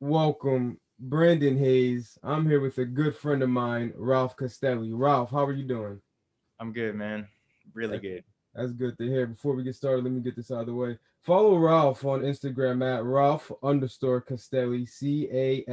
welcome Brandon Hayes. I'm here with a good friend of mine, Ralph Castelli. Ralph, how are you doing? I'm good, man. Really That- good. That's good to hear. Before we get started, let me get this out of the way. Follow Ralph on Instagram at Ralph underscore Castelli, Castelli.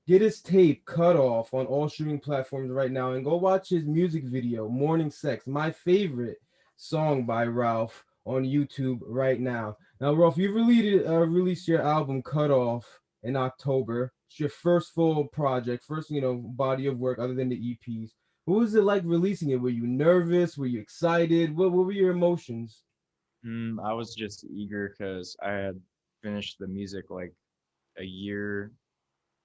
Get his tape cut off on all streaming platforms right now and go watch his music video, Morning Sex, my favorite song by Ralph on YouTube right now. Now, Ralph, you've released your album Cut Off in October. It's your first full project, first, body of work other than the EPs. What was it like releasing it? Were you nervous? Were you excited? What were your emotions? I was just eager because I had finished the music like a year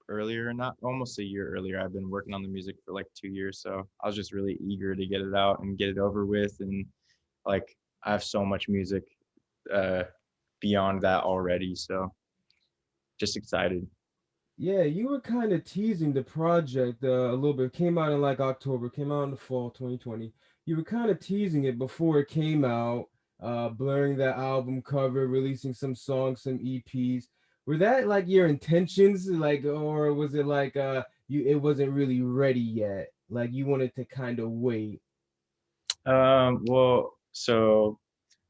earlier, not almost a year earlier. I've been working on the music for like 2 years, so I was just really eager to get it out and get it over with. And like I have so much music uh, beyond that already, so just excited. Yeah, you were kind of teasing the project a little bit. It came out in like October, came out in the fall 2020. You were kind of teasing it before it came out, blurring that album cover, releasing some songs, some EPs. Were that like your intentions, like, or was it like it wasn't really ready yet? Like you wanted to kind of wait. So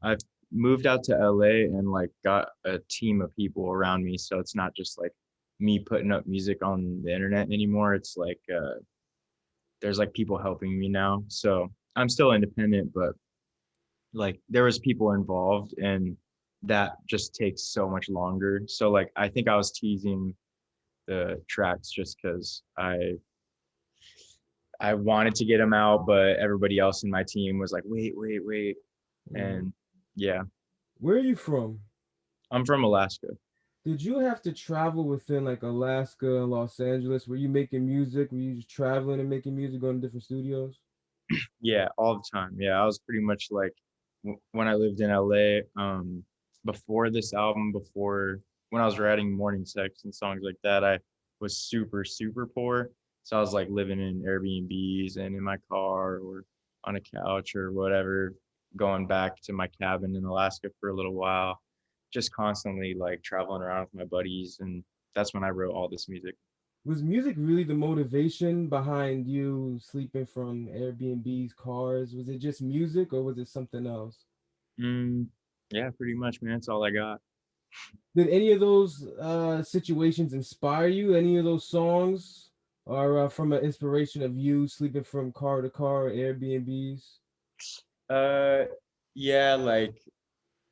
I've moved out to LA and like got a team of people around me, so it's not just like me putting up music on the internet anymore. It's like there's like people helping me now. So I'm still independent, but like there was people involved and that just takes so much longer. So like I think I was teasing the tracks just because I wanted to get them out, but everybody else in my team was like, wait. Mhm. And yeah, Where are you from? I'm from Alaska. Did you have to travel within like Alaska and Los Angeles? Were you making music? Were you just traveling and making music, going to different studios? Yeah, all the time. Yeah, I was pretty much like when I lived in LA, before this album, before when I was writing Morning Sex and songs like that, I was super poor. So I was like living in Airbnbs and in my car or on a couch or whatever, going back to my cabin in Alaska for a little while, just constantly like traveling around with my buddies. And that's when I wrote all this music. Was music really the motivation behind you sleeping from Airbnbs, cars? Was it just music or was it something else? Mm, yeah, pretty much, man. That's all I got. Did any of those situations inspire you? Any of those songs are from an inspiration of you sleeping from car to car or Airbnbs? Uh, yeah, like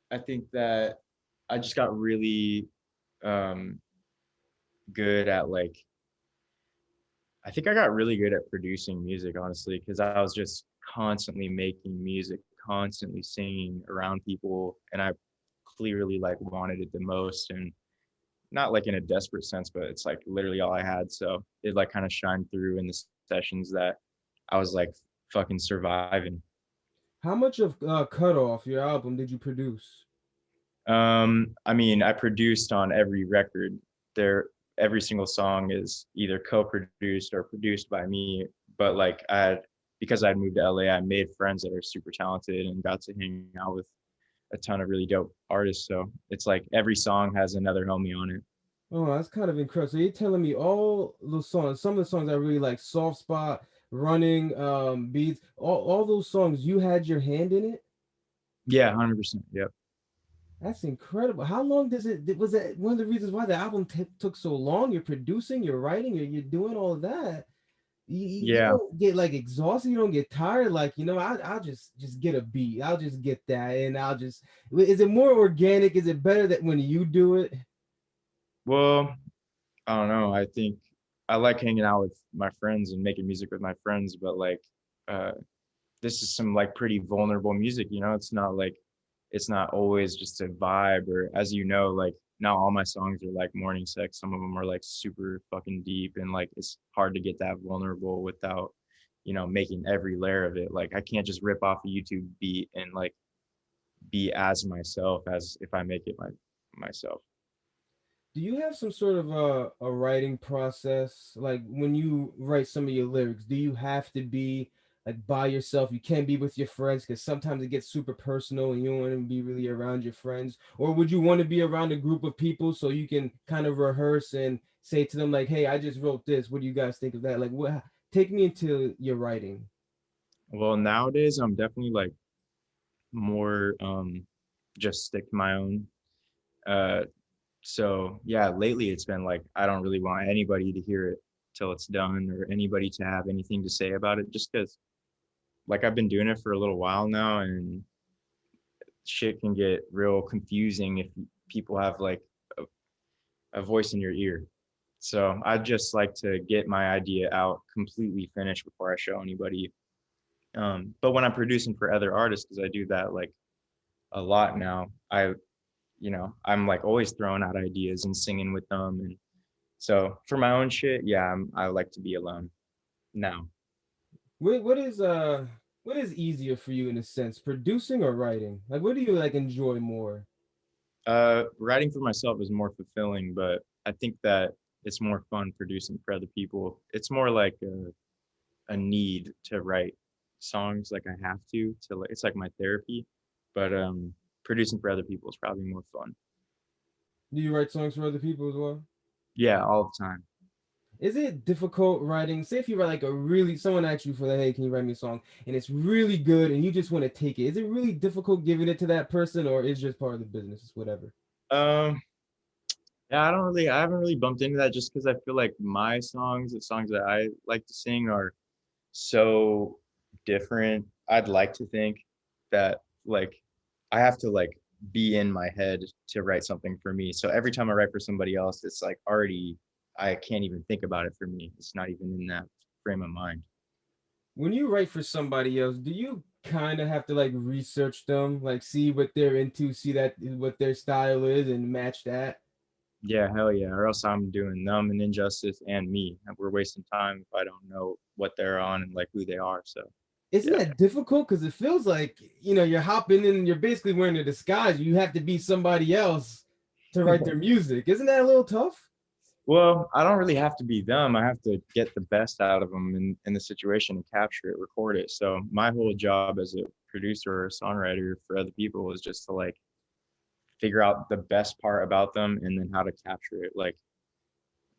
I think that I just got really um good at like I think I got really good at producing music, honestly, because I was just constantly making music, constantly singing around people, and I clearly like wanted it the most, and not like in a desperate sense, but it's like literally all I had. So it like kind of shined through in the sessions that I was like fucking surviving. How much of Cut Off, your album, did you produce? I mean, I produced on every record. There, every single song is either co-produced or produced by me. But like, because I'd moved to LA, I made friends that are super talented and got to hang out with a ton of really dope artists. So it's like every song has another homie on it. Oh, that's kind of incredible. So you're telling me all those songs, some of the songs I really like, Soft Spot, Running, Beats, all those songs, you had your hand in it? Yeah, 100%. Yep. That's incredible. How long does was that one of the reasons why the album took so long? You're producing, you're writing, you're doing all of that. You Yeah. don't get like exhausted, you don't get tired. Like, I'll just get a beat. I'll just get that and is it more organic? Is it better that when you do it? Well, I don't know. I think I like hanging out with my friends and making music with my friends, but like, uh, this is some like pretty vulnerable music, you know? It's not always just a vibe or as you know, like not all my songs are like morning sex. Some of them are like super fucking deep and like it's hard to get that vulnerable without, making every layer of it. Like I can't just rip off a YouTube beat and like be as myself as if I make it myself. Do you have some sort of a writing process? Like when you write some of your lyrics, do you have to be like by yourself. You can't be with your friends because sometimes it gets super personal and you don't want to be really around your friends? Or would you want to be around a group of people so you can kind of rehearse and say to them like, "Hey, I just wrote this. What do you guys think of that?" Like, what? Take me into your writing. Well, nowadays I'm definitely like more just stick to my own. Uh, so yeah, lately it's been like I don't really want anybody to hear it till it's done or anybody to have anything to say about it, just because like I've been doing it for a little while now, and shit can get real confusing if people have like a voice in your ear. So I just like to get my idea out completely finished before I show anybody. But when I'm producing for other artists, because I do that like a lot now, I'm like always throwing out ideas and singing with them. And so for my own shit, yeah, I like to be alone now. What what is easier for you in a sense, producing or writing? Like, what do you like enjoy more? Writing for myself is more fulfilling, but I think that it's more fun producing for other people. It's more like a need to write songs, like I have to like, it's like my therapy. But producing for other people is probably more fun. Do you write songs for other people as well? Yeah, all the time. Is it difficult writing? Say if you write like a really someone asks you for the, hey, can you write me a song, and it's really good and you just want to take it. Is it really difficult giving it to that person, or is just part of the business? It's whatever. Um, yeah, I haven't really bumped into that just because I feel like my songs, the songs that I like to sing, are so different. I'd like to think that like I have to like be in my head to write something for me. So every time I write for somebody else, it's like already I can't even think about it for me. It's not even in that frame of mind. When you write for somebody else, do you kind of have to like research them, like see what they're into, see that what their style is, and match that? Yeah, hell yeah. Or else I'm doing them an injustice and me. We're wasting time if I don't know what they're on and like who they are. So Isn't yeah. that difficult? Because it feels like you're hopping in, you're basically wearing a disguise. You have to be somebody else to write their music. Isn't that a little tough? Well, I don't really have to be them. I have to get the best out of them in the situation and capture it, record it. So my whole job as a producer or a songwriter for other people is just to like figure out the best part about them and then how to capture it. Like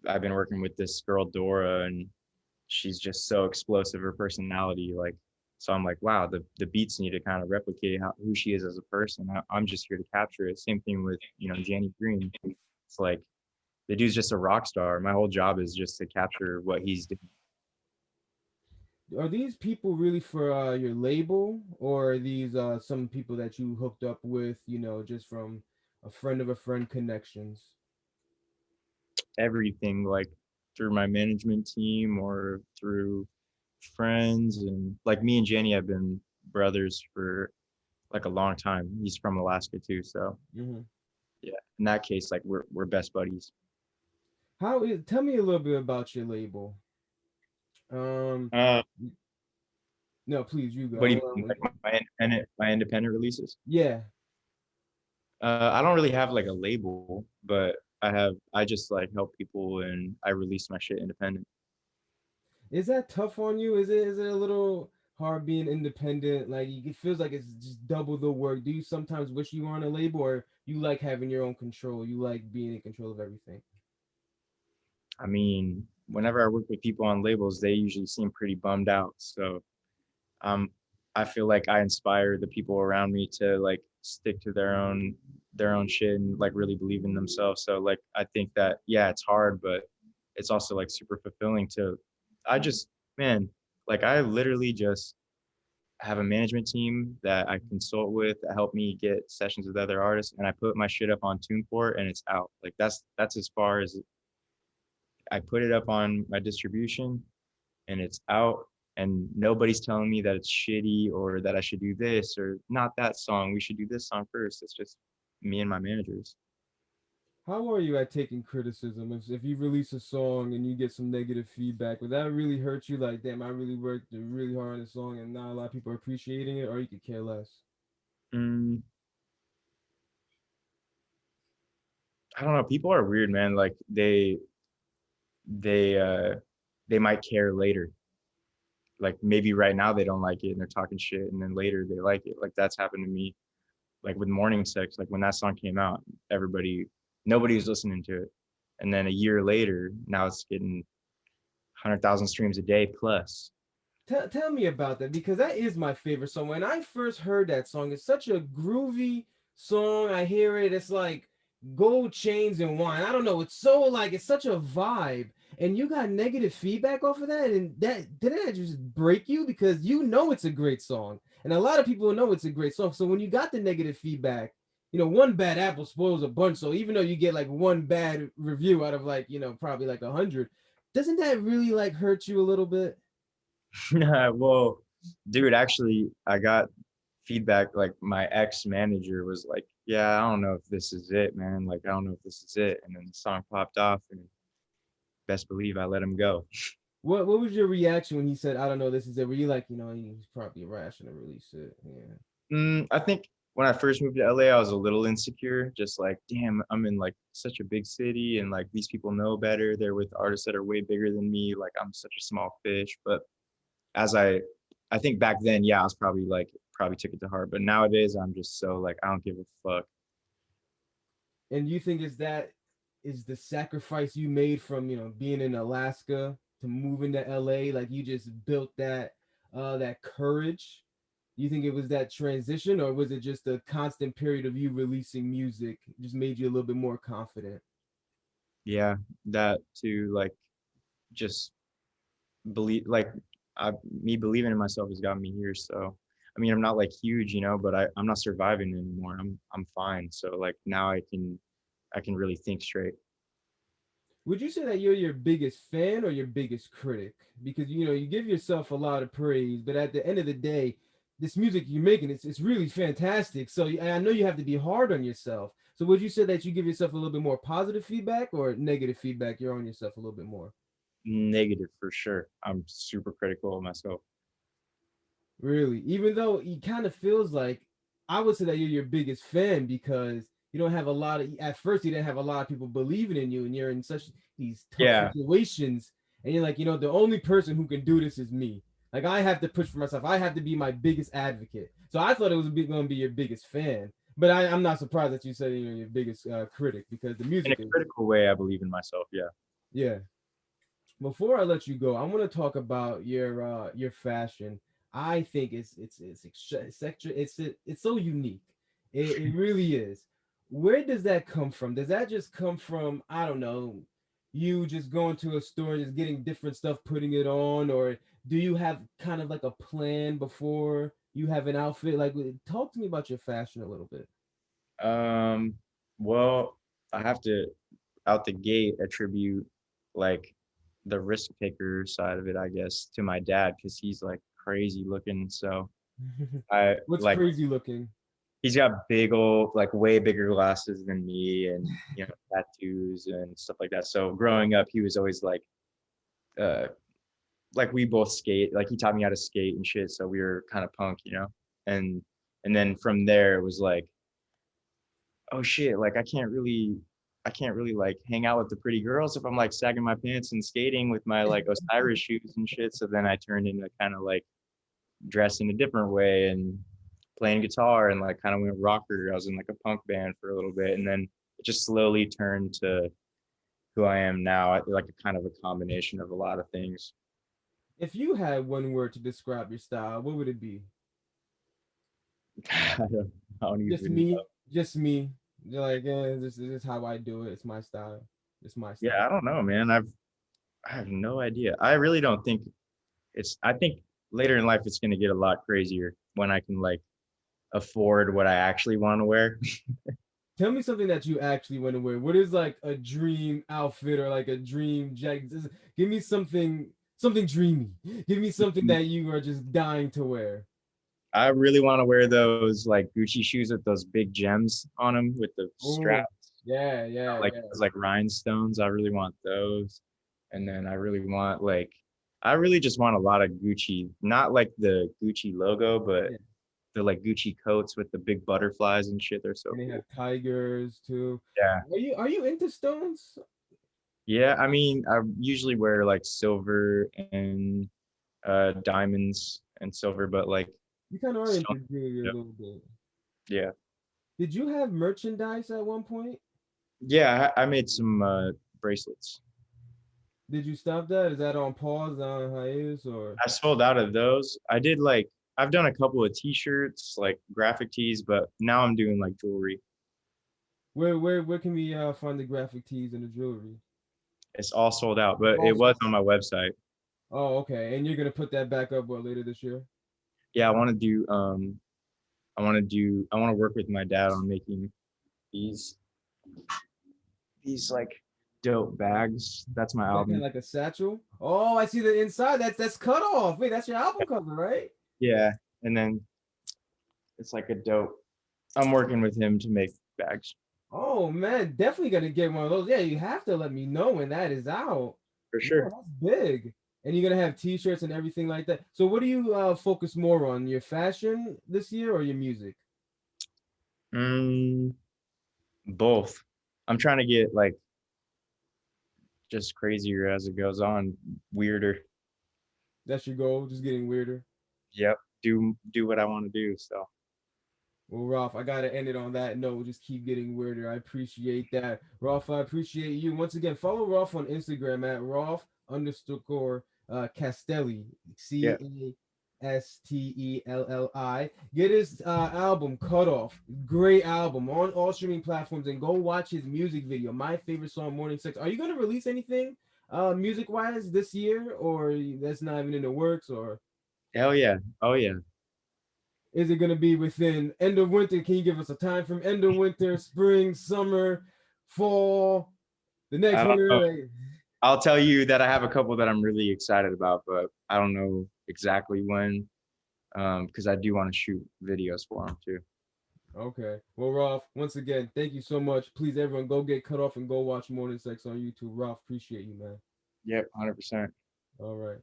I've been working with this girl Dora, and she's just so explosive, her personality. Like so, I'm like, wow, the beats need to kind of replicate who she is as a person. I'm just here to capture it. Same thing with Janny Green. It's like the dude's just a rock star. My whole job is just to capture what he's doing. Are these people really for your label, or are these some people that you hooked up with, just from a friend of a friend connections? Everything like through my management team or through friends, and like me and Jenny have been brothers for like a long time. He's from Alaska too, so Hmm. yeah. In that case, like we're best buddies. Tell me a little bit about your label. Um, Uh, no, please, you go. what I do don't you mean, wanna- like my independent releases? Yeah. I don't really have like a label, but I just like help people and I release my shit independent. Is that tough on you? Is it a little hard being independent? Like it feels like it's just double the work. Do you sometimes wish you were on a label, or you like having your own control? You like being in control of everything? I mean, whenever I work with people on labels, they usually seem pretty bummed out. So um, I feel like I inspire the people around me to like stick to their own shit and like really believe in themselves. So like I think that yeah, it's hard, but it's also like super fulfilling to I just man, like I literally just have a management team that I consult with that help me get sessions with other artists, and I put my shit up on TuneCore and it's out. Like that's as far as I put it up on my distribution and it's out, and nobody's telling me that it's shitty or that I should do this or not that song. We should do this song first. It's just me and my managers. How are you at taking criticism? If you release a song and you get some negative feedback, would that really hurt you? Like, damn, I really worked really hard on the song and not a lot of people are appreciating it, or you could care less? Mm, I don't know. People are weird, man. Like they they might care later. like maybe right now they don't like it and they're talking shit, and then later they like it. Like that's happened to me. Like with Morning Sex, like when that song came out, everybody, nobody was listening to it, and then a year later, now it's getting 100,000 streams a day plus. Tell me about that because that is my favorite song. When I first heard that song, it's such a groovy song. I hear it, it's like gold chains and wine. I don't know. It's so like it's such a vibe. And you got negative feedback off of that, and that didn't that just break you because you know it's a great song, and a lot of people know it's a great song. So when you got the negative feedback, one bad apple spoils a bunch. So even though you get like one bad review out of like probably like 100, doesn't that really like hurt you a little bit? Well, dude, actually, I got feedback. Like my ex manager was like, "Yeah, I don't know if this is it, man. Like, I don't know if this is it." And then the song popped off, and best believe I let him go. What was your reaction when he said, "I don't know, this is it"? Were you like, he's probably rash to release it? Yeah. I think when I first moved to LA, I was a little insecure, just like, damn, I'm in like such a big city, and like these people know better. They're with artists that are way bigger than me. Like I'm such a small fish. But as I think back then, yeah, I was probably took it to heart. But nowadays, I'm just so like, I don't give a fuck. And you think is the sacrifice you made from being in Alaska to moving to LA? Like you just built that courage. You think it was that transition, or was it just a constant period of you releasing music just made you a little bit more confident? Yeah, that too, like just believe, like I, me believing in myself has got me here. So, I mean, I'm not like huge, but I'm not surviving anymore. I'm fine. So like now I can really think straight. Would you say that you're your biggest fan or your biggest critic? Because you give yourself a lot of praise, but at the end of the day, this music you're making it's really fantastic. So and I know you have to be hard on yourself. So would you say that you give yourself a little bit more positive feedback or negative feedback? You're on yourself a little bit more. Negative for sure. I'm super critical of myself. Really, even though it kind of feels like I would say that you're your biggest fan because you don't have a lot of at first you didn't have a lot of people believing in you and you're in such these tough Yeah, situations and you're like the only person who can do this is me. Like I have to push for myself. I have to be my biggest advocate. So I thought it was going to be your biggest fan, but I'm not surprised that you said you're your biggest critic because the in a music is critical way, I believe in myself. Yeah. yeah. Before I let you go, I want to talk about your fashion. I think it's so unique. It really is. Where does that come from? Does that just come from I don't know, you just going to a store, just getting different stuff, putting it on, or do you have kind of like a plan before you have an outfit? Like, talk to me about your fashion a little bit. Um, well, I have to out the gate attribute like the risk taker side of it, I guess, to my dad because he's like crazy looking. So I What's like crazy looking? he's got big old, like way bigger glasses than me, and tattoos and stuff like that. So growing up, he was always uh, like we both skate. Like he taught me how to skate and shit. So we were kind of punk. And and then from there it was like, oh shit, like I can't really like hang out with the pretty girls if I'm like sagging my pants and skating with my like Osiris shoes and shit. So then I turned into kind of like dress in a different way and playing guitar and like kind of went rocker. I was in like a punk band for a little bit, and then it just slowly turned to who I am now. Like a kind of a combination of a lot of things. If you had one word to describe your style, what would it be? I don't Just even know. me, just me. You're like, this is how I do it. It's my style. It's my Yeah, style. I don't know, man. I have no idea. I really don't think I think later in life it's gonna get a lot crazier when I can like afford what I actually want to wear. Tell me something that you actually want to wear. What is like a dream outfit or like a dream jacket? Give me something dreamy. Give me something that you are just dying to wear. I really want to wear those like Gucci shoes with those big gems on them with the Oh, straps, yeah, yeah, like yeah. those like rhinestones. I really want those. And then I really just want a lot of Gucci, not like the Gucci logo, but Yeah. the like Gucci coats with the big butterflies and shit. They're so And they have cool. tigers too. Yeah. Are you into stones? Yeah. I mean, I usually wear like silver and diamonds and silver, but like You kind of are stone. into jewelry a Yep. little bit. Yeah. Did you have merchandise at one point? Yeah, I made some bracelets. Did you stop that? Is that on pause, on hiatus, or I sold out of those. I did like I've done a couple of t-shirts, like graphic tees, but now I'm doing like jewelry. where can we find the graphic tees and the jewelry? It's all sold out, but it was Also, on my website. oh, okay. And you're gonna put that back up what later this year? Yeah, I want to work with my dad on making these these like dope bags. That's my That kind of album. like a satchel. Oh, I see the inside. That's cut off. Wait, that's your album cover, right? Yeah, and then it's like a dope. I'm working with him to make bags Oh man, definitely gonna get one of those. Yeah, you have to let me know when that is out. for Yeah, sure. that's big. And you're gonna have t-shirts and everything like that. So what do you focus more on? Your fashion this year or your music? Mm, both. I'm trying to get like just crazier as it goes on, weirder. That's your goal, just getting weirder. Yep. Do what I want to do. So Well, Ralph, I gotta end it on that note. Just keep getting weirder. I appreciate that. Ralph, I appreciate you. Once again, follow Ralph on Instagram at Ralph underscore Castelli. yeah. Castelli. Get his album Cut Off. Great album on all streaming platforms, and go watch his music video. My favorite song, Morning Sex. Are you gonna release anything music wise this year, or that's not even in the works, or Hell yeah. Oh yeah. is it going to be within end of winter? Can you give us a time from end of winter, spring, summer, fall, the next I don't know. winter? I'll tell you that I have a couple that I'm really excited about, but I don't know exactly when. Because I do want to shoot videos for them too. Okay. Well, Ralph, once again, thank you so much. Please, everyone, go get cut off and go watch Morning Sex on YouTube. Ralph, appreciate you, man. Yep, 100%. All right.